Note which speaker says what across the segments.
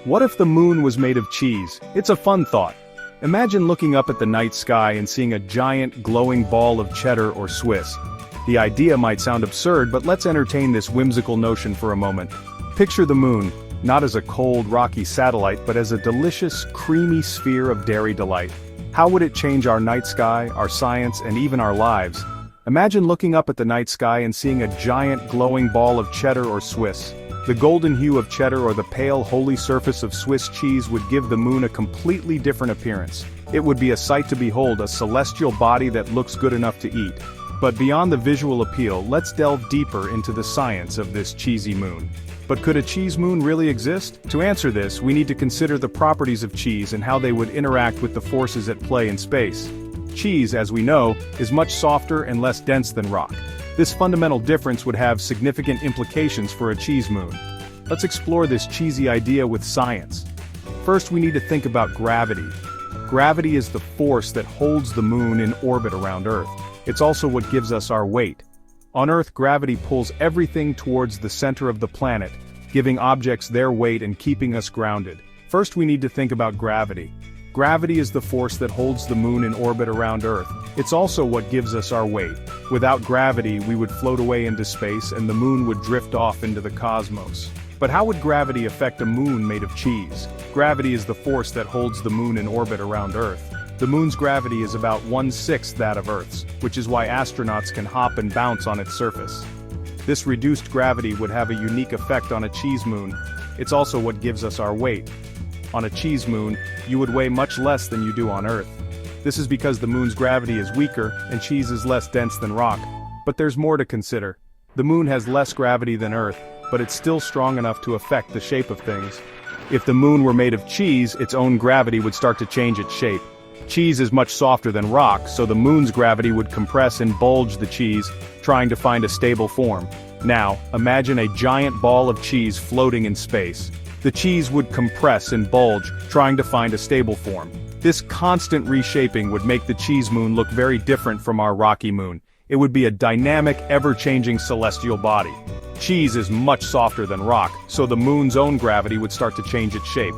Speaker 1: What if the moon was made of cheese? It's a fun thought. Imagine looking up at the night sky and seeing a giant, glowing ball of cheddar or Swiss. The idea might sound absurd, but let's entertain this whimsical notion for a moment. Picture the moon, not as a cold, rocky satellite, but as a delicious, creamy sphere of dairy delight. How would it change our night sky, our science, and even our lives? Imagine looking up at the night sky and seeing a giant, glowing ball of cheddar or Swiss. The golden hue of cheddar or the pale, holy surface of Swiss cheese would give the moon a completely different appearance. It would be a sight to behold, a celestial body that looks good enough to eat. But beyond the visual appeal, let's delve deeper into the science of this cheesy moon. But could a cheese moon really exist? To answer this, we need to consider the properties of cheese and how they would interact with the forces at play in space. Cheese, as we know, is much softer and less dense than rock. This fundamental difference would have significant implications for a cheese moon. Let's explore this cheesy idea with science. First, we need to think about gravity. Gravity is the force that holds the moon in orbit around Earth. It's also what gives us our weight. On Earth, gravity pulls everything towards the center of the planet, giving objects their weight and keeping us grounded. First, we need to think about gravity. Gravity is the force that holds the moon in orbit around Earth. It's also what gives us our weight. Without gravity, we would float away into space and the moon would drift off into the cosmos. But how would gravity affect a moon made of cheese? Gravity is the force that holds the moon in orbit around Earth. The moon's gravity is about 1/6 that of Earth's, which is why astronauts can hop and bounce on its surface. This reduced gravity would have a unique effect on a cheese moon. It's also what gives us our weight. On a cheese moon, you would weigh much less than you do on Earth. This is because the moon's gravity is weaker, and cheese is less dense than rock. But there's more to consider. The moon has less gravity than Earth, but it's still strong enough to affect the shape of things. If the moon were made of cheese, its own gravity would start to change its shape. Cheese is much softer than rock, so the moon's gravity would compress and bulge the cheese, trying to find a stable form. Now, imagine a giant ball of cheese floating in space. The cheese would compress and bulge, trying to find a stable form. This constant reshaping would make the cheese moon look very different from our rocky moon. It would be a dynamic, ever-changing celestial body. Cheese is much softer than rock, so the moon's own gravity would start to change its shape.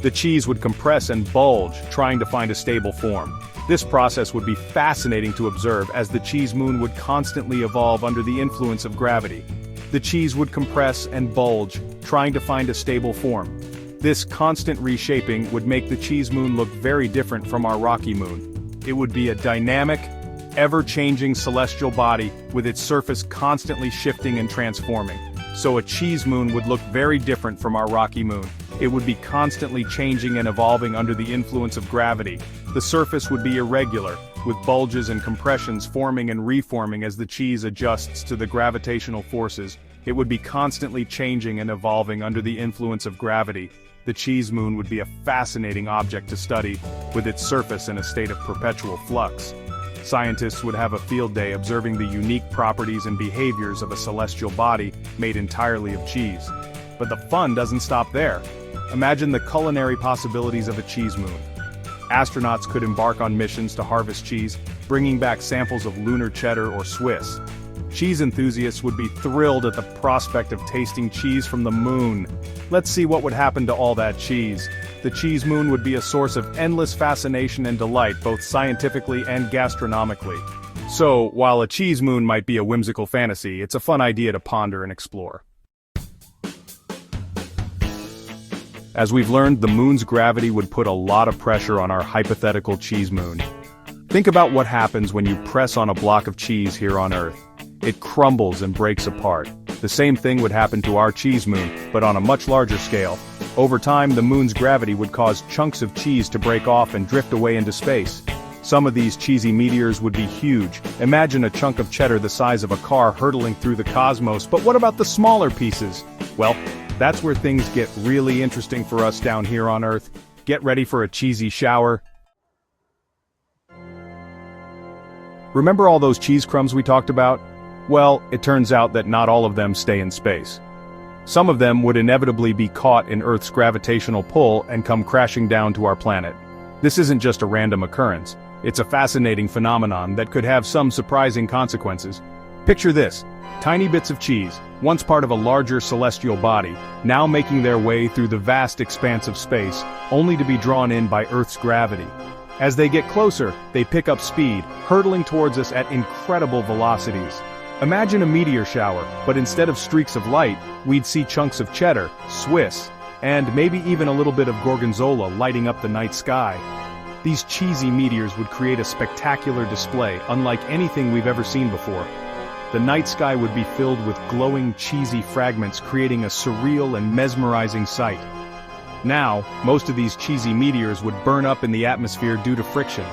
Speaker 1: The cheese would compress and bulge, trying to find a stable form. This process would be fascinating to observe as the cheese moon would constantly evolve under the influence of gravity. The cheese would compress and bulge, trying to find a stable form. This constant reshaping would make the cheese moon look very different from our rocky moon. It would be a dynamic, ever-changing celestial body with its surface constantly shifting and transforming. So a cheese moon would look very different from our rocky moon. It would be constantly changing and evolving under the influence of gravity. The surface would be irregular, with bulges and compressions forming and reforming as the cheese adjusts to the gravitational forces. It would be constantly changing and evolving under the influence of gravity. The cheese moon would be a fascinating object to study, with its surface in a state of perpetual flux. Scientists would have a field day observing the unique properties and behaviors of a celestial body made entirely of cheese. But the fun doesn't stop there. Imagine the culinary possibilities of a cheese moon. Astronauts could embark on missions to harvest cheese, bringing back samples of lunar cheddar or Swiss. Cheese enthusiasts would be thrilled at the prospect of tasting cheese from the moon. Let's see what would happen to all that cheese. The cheese moon would be a source of endless fascination and delight, both scientifically and gastronomically. So, while a cheese moon might be a whimsical fantasy, it's a fun idea to ponder and explore. As we've learned, the moon's gravity would put a lot of pressure on our hypothetical cheese moon. Think about what happens when you press on a block of cheese here on Earth. It crumbles and breaks apart. The same thing would happen to our cheese moon, but on a much larger scale. Over time, the moon's gravity would cause chunks of cheese to break off and drift away into space. Some of these cheesy meteors would be huge. Imagine a chunk of cheddar the size of a car hurtling through the cosmos, but what about the smaller pieces? Well, that's where things get really interesting for us down here on Earth. Get ready for a cheesy shower. Remember all those cheese crumbs we talked about? Well, it turns out that not all of them stay in space. Some of them would inevitably be caught in Earth's gravitational pull and come crashing down to our planet. This isn't just a random occurrence. It's a fascinating phenomenon that could have some surprising consequences. Picture this: tiny bits of cheese, once part of a larger celestial body, now making their way through the vast expanse of space, only to be drawn in by Earth's gravity. As they get closer, they pick up speed, hurtling towards us at incredible velocities. Imagine a meteor shower, but instead of streaks of light, we'd see chunks of cheddar, Swiss, and maybe even a little bit of gorgonzola lighting up the night sky. These cheesy meteors would create a spectacular display unlike anything we've ever seen before. The night sky would be filled with glowing cheesy fragments, creating a surreal and mesmerizing sight. Now, most of these cheesy meteors would burn up in the atmosphere due to friction.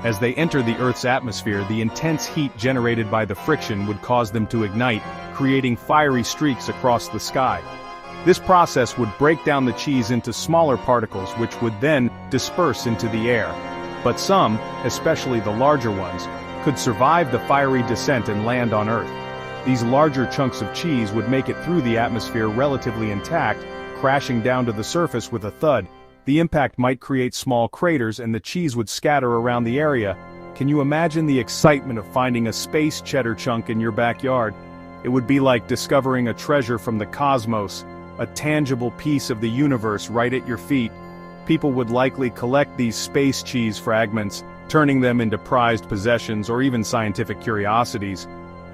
Speaker 1: As they enter the Earth's atmosphere, the intense heat generated by the friction would cause them to ignite, creating fiery streaks across the sky. This process would break down the cheese into smaller particles which would then disperse into the air. But some, especially the larger ones, could survive the fiery descent and land on Earth. These larger chunks of cheese would make it through the atmosphere relatively intact, crashing down to the surface with a thud. The impact might create small craters and the cheese would scatter around the area. Can you imagine the excitement of finding a space cheddar chunk in your backyard? It would be like discovering a treasure from the cosmos, a tangible piece of the universe right at your feet. People would likely collect these space cheese fragments, turning them into prized possessions or even scientific curiosities.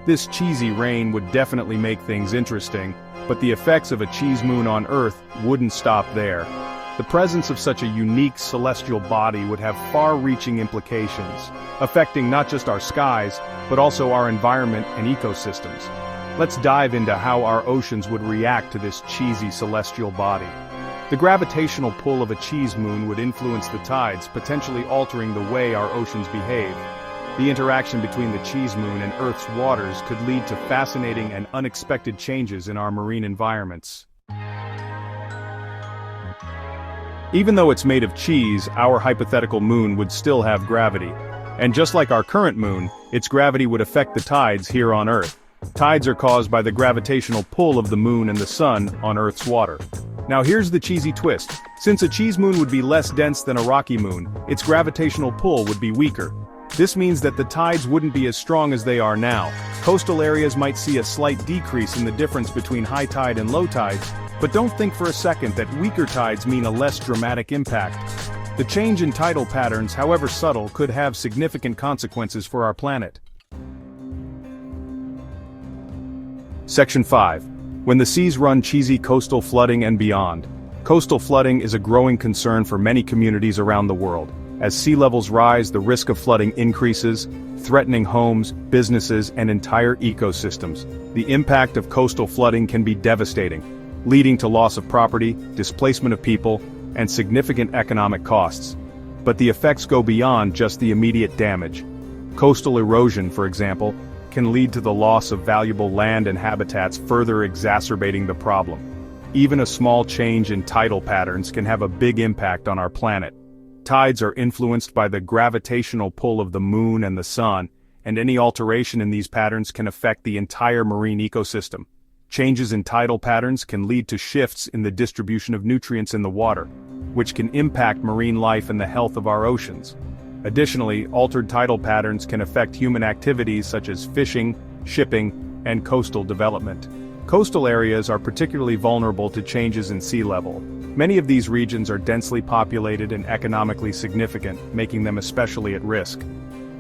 Speaker 1: This cheesy rain would definitely make things interesting, but the effects of a cheese moon on Earth wouldn't stop there. The presence of such a unique celestial body would have far-reaching implications, affecting not just our skies, but also our environment and ecosystems. Let's dive into how our oceans would react to this cheesy celestial body. The gravitational pull of a cheese moon would influence the tides, potentially altering the way our oceans behave. The interaction between the cheese moon and Earth's waters could lead to fascinating and unexpected changes in our marine environments. Even though it's made of cheese, our hypothetical moon would still have gravity. And just like our current moon, its gravity would affect the tides here on Earth. Tides are caused by the gravitational pull of the moon and the sun on Earth's water. Now here's the cheesy twist. Since a cheese moon would be less dense than a rocky moon, its gravitational pull would be weaker. This means that the tides wouldn't be as strong as they are now. Coastal areas might see a slight decrease in the difference between high tide and low tide, but don't think for a second that weaker tides mean a less dramatic impact. The change in tidal patterns, however subtle, could have significant consequences for our planet. Section 5. When the seas run cheesy, coastal flooding and beyond. Coastal flooding is a growing concern for many communities around the world. As sea levels rise, the risk of flooding increases, threatening homes, businesses, and entire ecosystems. The impact of coastal flooding can be devastating, leading to loss of property, displacement of people, and significant economic costs. But the effects go beyond just the immediate damage. Coastal erosion, for example, can lead to the loss of valuable land and habitats, further exacerbating the problem. Even a small change in tidal patterns can have a big impact on our planet. Tides are influenced by the gravitational pull of the moon and the sun, and any alteration in these patterns can affect the entire marine ecosystem. Changes in tidal patterns can lead to shifts in the distribution of nutrients in the water, which can impact marine life and the health of our oceans. Additionally, altered tidal patterns can affect human activities such as fishing, shipping, and coastal development. Coastal areas are particularly vulnerable to changes in sea level. Many of these regions are densely populated and economically significant, making them especially at risk.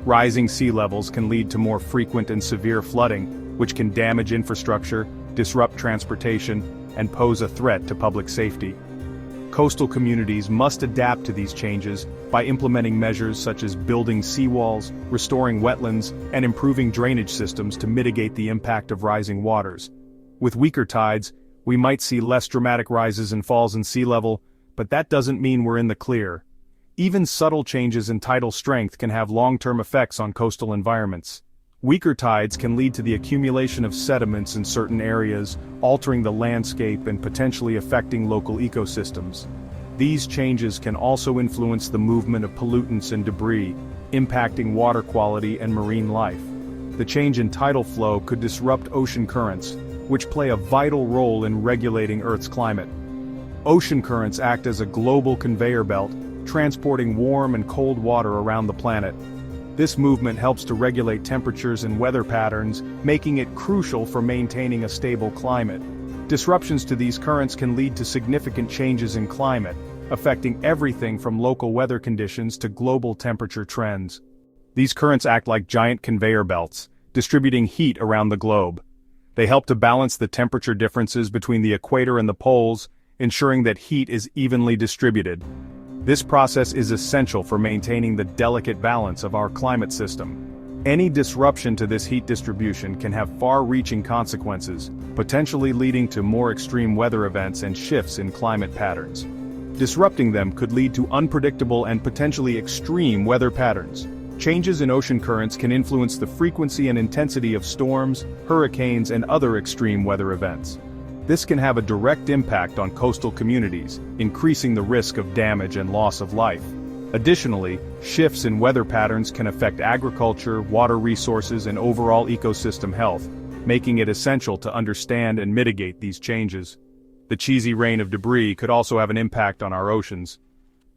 Speaker 1: Rising sea levels can lead to more frequent and severe flooding, which can damage infrastructure, disrupt transportation, and pose a threat to public safety. Coastal communities must adapt to these changes by implementing measures such as building seawalls, restoring wetlands, and improving drainage systems to mitigate the impact of rising waters. With weaker tides, we might see less dramatic rises and falls in sea level, but that doesn't mean we're in the clear. Even subtle changes in tidal strength can have long-term effects on coastal environments. Weaker tides can lead to the accumulation of sediments in certain areas, altering the landscape and potentially affecting local ecosystems. These changes can also influence the movement of pollutants and debris, impacting water quality and marine life. The change in tidal flow could disrupt ocean currents, which play a vital role in regulating Earth's climate. Ocean currents act as a global conveyor belt, transporting warm and cold water around the planet. This movement helps to regulate temperatures and weather patterns, making it crucial for maintaining a stable climate. Disruptions to these currents can lead to significant changes in climate, affecting everything from local weather conditions to global temperature trends. These currents act like giant conveyor belts, distributing heat around the globe. They help to balance the temperature differences between the equator and the poles, ensuring that heat is evenly distributed. This process is essential for maintaining the delicate balance of our climate system. Any disruption to this heat distribution can have far-reaching consequences, potentially leading to more extreme weather events and shifts in climate patterns. Disrupting them could lead to unpredictable and potentially extreme weather patterns. Changes in ocean currents can influence the frequency and intensity of storms, hurricanes, and other extreme weather events. This can have a direct impact on coastal communities, increasing the risk of damage and loss of life. Additionally, shifts in weather patterns can affect agriculture, water resources, and overall ecosystem health, making it essential to understand and mitigate these changes. The cheesy rain of debris could also have an impact on our oceans.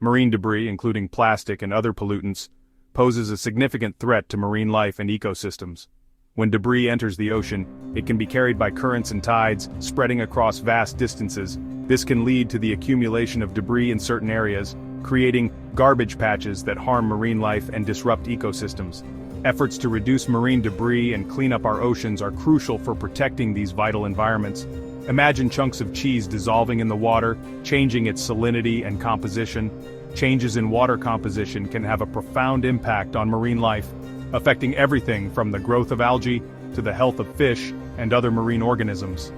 Speaker 1: Marine debris, including plastic and other pollutants, poses a significant threat to marine life and ecosystems. When debris enters the ocean, it can be carried by currents and tides, spreading across vast distances. This can lead to the accumulation of debris in certain areas, creating garbage patches that harm marine life and disrupt ecosystems. Efforts to reduce marine debris and clean up our oceans are crucial for protecting these vital environments. Imagine chunks of cheese dissolving in the water, changing its salinity and composition. Changes in water composition can have a profound impact on marine life, affecting everything from the growth of algae to the health of fish and other marine organisms.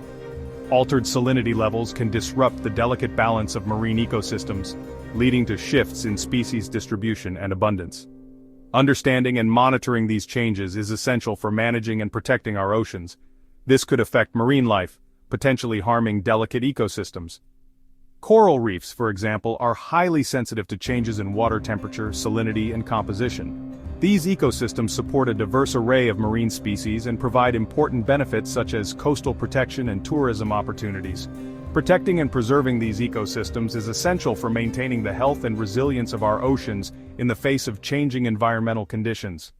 Speaker 1: Altered salinity levels can disrupt the delicate balance of marine ecosystems, leading to shifts in species distribution and abundance. Understanding and monitoring these changes is essential for managing and protecting our oceans. This could affect marine life, potentially harming delicate ecosystems. Coral reefs, for example, are highly sensitive to changes in water temperature, salinity, and composition. These ecosystems support a diverse array of marine species and provide important benefits such as coastal protection and tourism opportunities. Protecting and preserving these ecosystems is essential for maintaining the health and resilience of our oceans in the face of changing environmental conditions.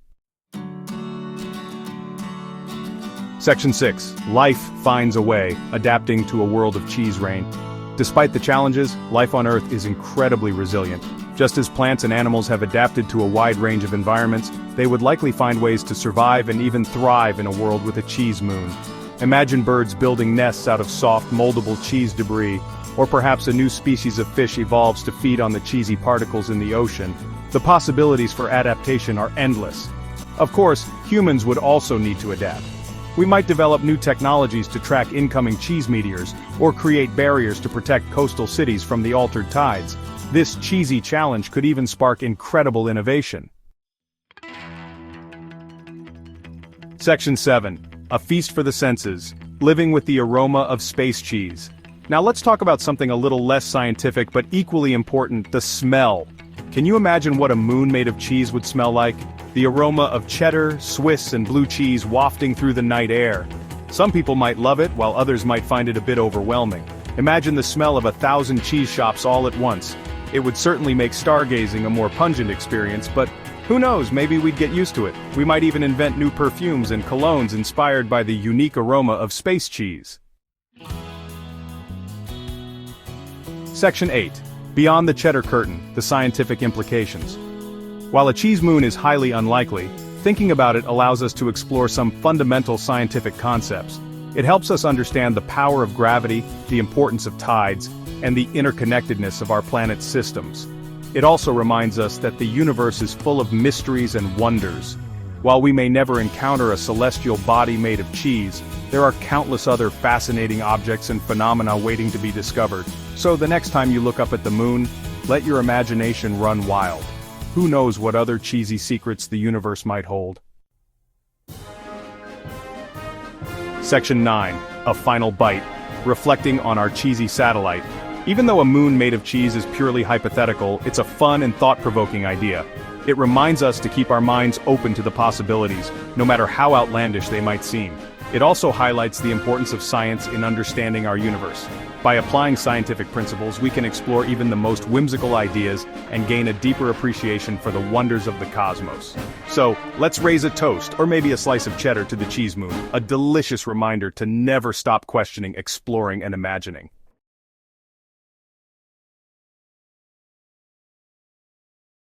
Speaker 1: Section 6. Life finds a way, adapting to a world of cheese rain. Despite the challenges, life on Earth is incredibly resilient. Just as plants and animals have adapted to a wide range of environments, they would likely find ways to survive and even thrive in a world with a cheese moon. Imagine birds building nests out of soft, moldable cheese debris, or perhaps a new species of fish evolves to feed on the cheesy particles in the ocean. The possibilities for adaptation are endless. Of course, humans would also need to adapt. We might develop new technologies to track incoming cheese meteors, or create barriers to protect coastal cities from the altered tides. This cheesy challenge could even spark incredible innovation. Section 7. A feast for the senses, living with the aroma of space cheese. Now let's talk about something a little less scientific but equally important, the smell. Can you imagine what a moon made of cheese would smell like? The aroma of cheddar, Swiss, and blue cheese wafting through the night air. Some people might love it, while others might find it a bit overwhelming. Imagine the smell of 1,000 cheese shops all at once. It would certainly make stargazing a more pungent experience, but who knows, maybe we'd get used to it. We might even invent new perfumes and colognes inspired by the unique aroma of space cheese. Section 8. Beyond the cheddar curtain, the scientific implications. While a cheese moon is highly unlikely, thinking about it allows us to explore some fundamental scientific concepts. It helps us understand the power of gravity, the importance of tides, and the interconnectedness of our planet's systems. It also reminds us that the universe is full of mysteries and wonders. While we may never encounter a celestial body made of cheese, there are countless other fascinating objects and phenomena waiting to be discovered. So the next time you look up at the moon, let your imagination run wild. Who knows what other cheesy secrets the universe might hold? Section 9. A final bite. Reflecting on our cheesy satellite. Even though a moon made of cheese is purely hypothetical, it's a fun and thought-provoking idea. It reminds us to keep our minds open to the possibilities, no matter how outlandish they might seem. It also highlights the importance of science in understanding our universe. By applying scientific principles, we can explore even the most whimsical ideas and gain a deeper appreciation for the wonders of the cosmos. So, let's raise a toast, or maybe a slice of cheddar to the cheese moon, a delicious reminder to never stop questioning, exploring, and imagining.